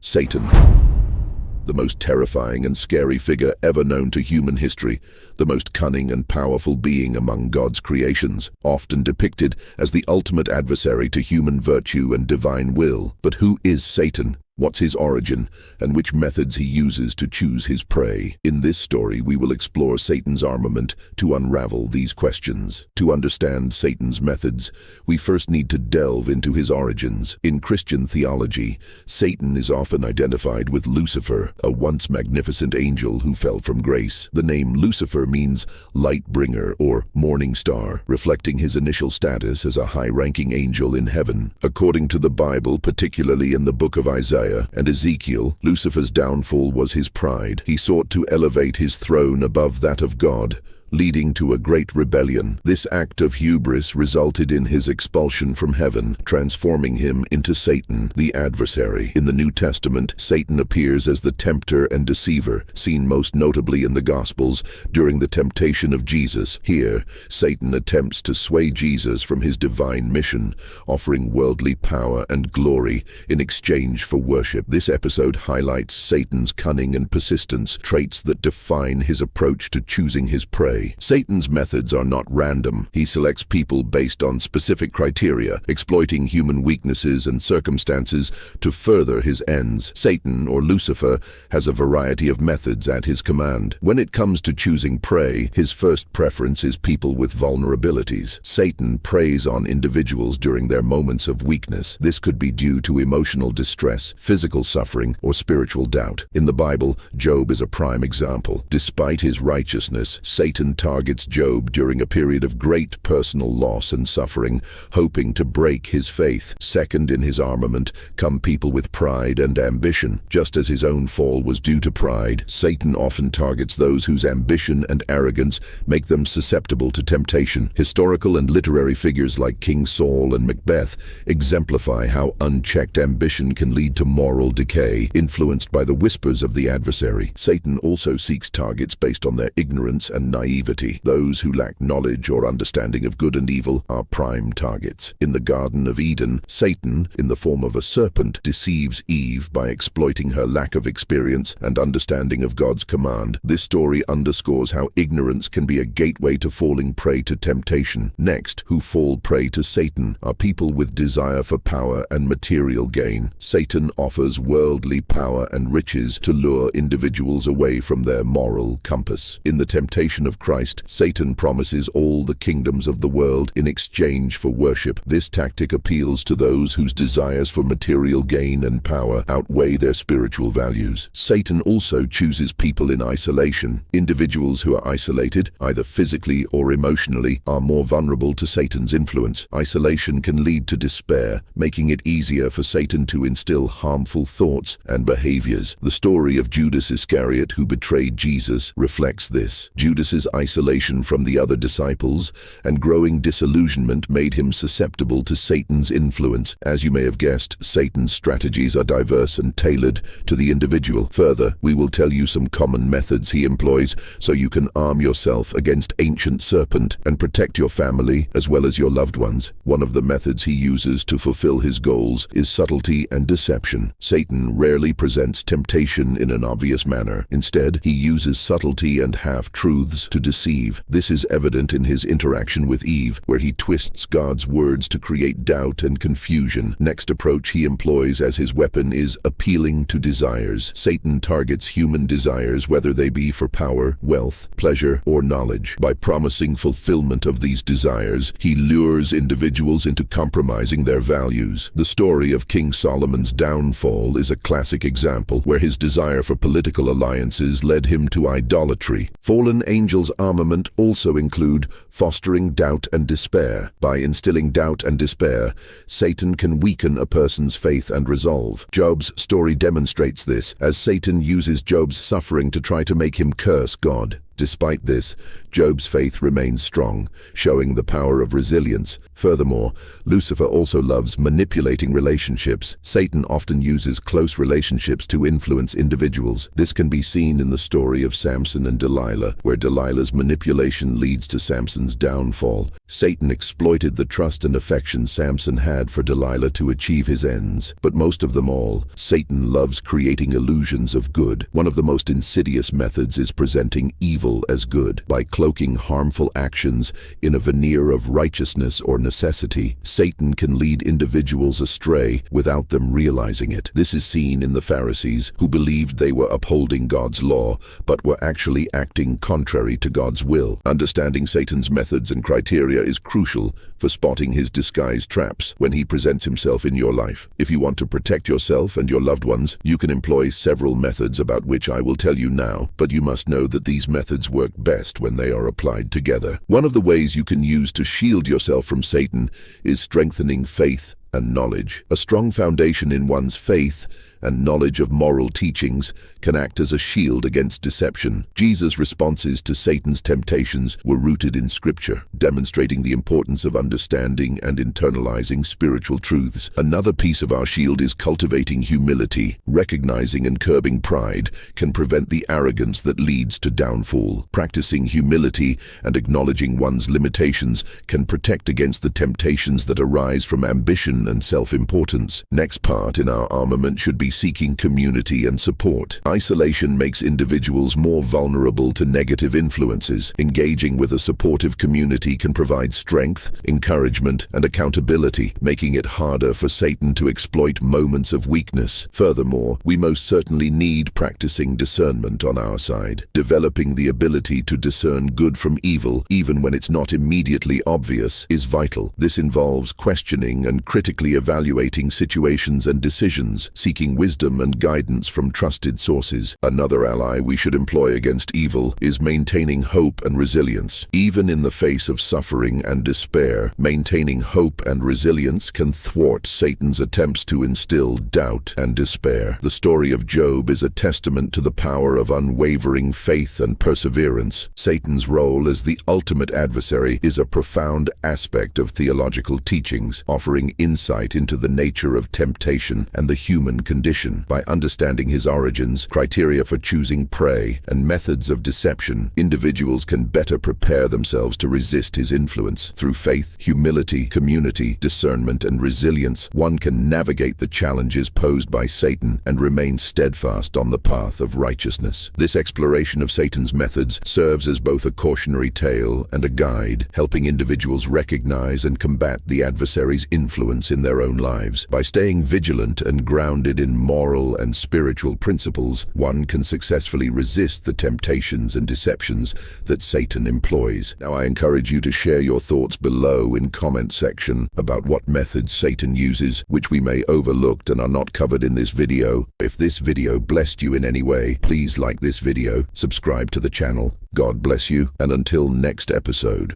Satan, the most terrifying and scary figure ever known to human history, the most cunning and powerful being among God's creations, often depicted as the ultimate adversary to human virtue and divine will. But who is Satan? What's his origin, and which methods he uses to choose his prey? In this story, we will explore Satan's armament to unravel these questions. To understand Satan's methods, we first need to delve into his origins. In Christian theology, Satan is often identified with Lucifer, a once magnificent angel who fell from grace. The name Lucifer means light bringer or morning star, reflecting his initial status as a high-ranking angel in heaven. According to the Bible, particularly in the book of Isaiah and Ezekiel, Lucifer's downfall was his pride. He sought to elevate his throne above that of God, leading to a great rebellion. This act of hubris resulted in his expulsion from heaven, transforming him into Satan, the adversary. In the New Testament, Satan appears as the tempter and deceiver, seen most notably in the Gospels during the temptation of Jesus. Here, Satan attempts to sway Jesus from his divine mission, offering worldly power and glory in exchange for worship. This episode highlights Satan's cunning and persistence, traits that define his approach to choosing his prey. Satan's methods are not random. He selects people based on specific criteria, exploiting human weaknesses and circumstances to further his ends. Satan, or Lucifer, has a variety of methods at his command. When it comes to choosing prey, his first preference is people with vulnerabilities. Satan preys on individuals during their moments of weakness. This could be due to emotional distress, physical suffering, or spiritual doubt. In the Bible, Job is a prime example. Despite his righteousness, Satan targets Job during a period of great personal loss and suffering, hoping to break his faith. Second in his armament come people with pride and ambition. Just as his own fall was due to pride, Satan often targets those whose ambition and arrogance make them susceptible to temptation. Historical and literary figures like King Saul and Macbeth exemplify how unchecked ambition can lead to moral decay, influenced by the whispers of the adversary. Satan also seeks targets based on their ignorance and naivety. Those who lack knowledge or understanding of good and evil are prime targets. In the Garden of Eden, Satan, in the form of a serpent, deceives Eve by exploiting her lack of experience and understanding of God's command. This story underscores how ignorance can be a gateway to falling prey to temptation. Next, who fall prey to Satan are people with desire for power and material gain. Satan offers worldly power and riches to lure individuals away from their moral compass. In the temptation of Christ, Satan promises all the kingdoms of the world in exchange for worship. This tactic appeals to those whose desires for material gain and power outweigh their spiritual values. Satan also chooses people in isolation. Individuals who are isolated, either physically or emotionally, are more vulnerable to Satan's influence. Isolation can lead to despair, making it easier for Satan to instill harmful thoughts and behaviors. The story of Judas Iscariot, who betrayed Jesus, reflects this. Judas's isolation from the other disciples and growing disillusionment made him susceptible to Satan's influence. As you may have guessed, Satan's strategies are diverse and tailored to the individual. Further, we will tell you some common methods he employs so you can arm yourself against ancient serpent and protect your family as well as your loved ones. One of the methods he uses to fulfill his goals is subtlety and deception. Satan rarely presents temptation in an obvious manner. Instead, he uses subtlety and half-truths to deceive. This is evident in his interaction with Eve, where he twists God's words to create doubt and confusion. Next approach he employs as his weapon is appealing to desires. Satan targets human desires, whether they be for power, wealth, pleasure, or knowledge. By promising fulfillment of these desires, he lures individuals into compromising their values. The story of King Solomon's downfall is a classic example, where his desire for political alliances led him to idolatry. Fallen angels' armament also include fostering doubt and despair. By instilling doubt and despair, Satan can weaken a person's faith and resolve. Job's story demonstrates this, as Satan uses Job's suffering to try to make him curse God. Despite this, Job's faith remains strong, showing the power of resilience. Furthermore, Lucifer also loves manipulating relationships. Satan often uses close relationships to influence individuals. This can be seen in the story of Samson and Delilah, where Delilah's manipulation leads to Samson's downfall. Satan exploited the trust and affection Samson had for Delilah to achieve his ends. But most of them all, Satan loves creating illusions of good. One of the most insidious methods is presenting evil as good. By cloaking harmful actions in a veneer of righteousness or necessity, Satan can lead individuals astray without them realizing it. This is seen in the Pharisees, who believed they were upholding God's law, but were actually acting contrary to God's will. Understanding Satan's methods and criteria is crucial for spotting his disguised traps when he presents himself in your life. If you want to protect yourself and your loved ones, you can employ several methods about which I will tell you now, but you must know that these methods work best when they are applied together. One of the ways you can use to shield yourself from Satan is strengthening faith and knowledge. A strong foundation in one's faith and knowledge of moral teachings can act as a shield against deception. Jesus' responses to Satan's temptations were rooted in Scripture, demonstrating the importance of understanding and internalizing spiritual truths. Another piece of our shield is cultivating humility. Recognizing and curbing pride can prevent the arrogance that leads to downfall. Practicing humility and acknowledging one's limitations can protect against the temptations that arise from ambition and self-importance. Next part in our armament should be seeking community and support. Isolation makes individuals more vulnerable to negative influences. Engaging with a supportive community can provide strength, encouragement, and accountability, making it harder for Satan to exploit moments of weakness. Furthermore, we most certainly need practicing discernment on our side. Developing the ability to discern good from evil, even when it's not immediately obvious, is vital. This involves questioning and critically evaluating situations and decisions, seeking wisdom and guidance from trusted sources. Another ally we should employ against evil is maintaining hope and resilience. Even in the face of suffering and despair, maintaining hope and resilience can thwart Satan's attempts to instill doubt and despair. The story of Job is a testament to the power of unwavering faith and perseverance. Satan's role as the ultimate adversary is a profound aspect of theological teachings, offering insight into the nature of temptation and the human condition. By understanding his origins, criteria for choosing prey, and methods of deception, individuals can better prepare themselves to resist his influence. Through faith, humility, community, discernment, and resilience, one can navigate the challenges posed by Satan and remain steadfast on the path of righteousness. This exploration of Satan's methods serves as both a cautionary tale and a guide, helping individuals recognize and combat the adversary's influence in their own lives. By staying vigilant and grounded in moral and spiritual principles, one can successfully resist the temptations and deceptions that Satan employs. Now, I encourage you to share your thoughts below in comment section about what methods Satan uses, which we may overlooked and are not covered in this video. If this video blessed you in any way, please like this video, subscribe to the channel. God bless you, and until next episode.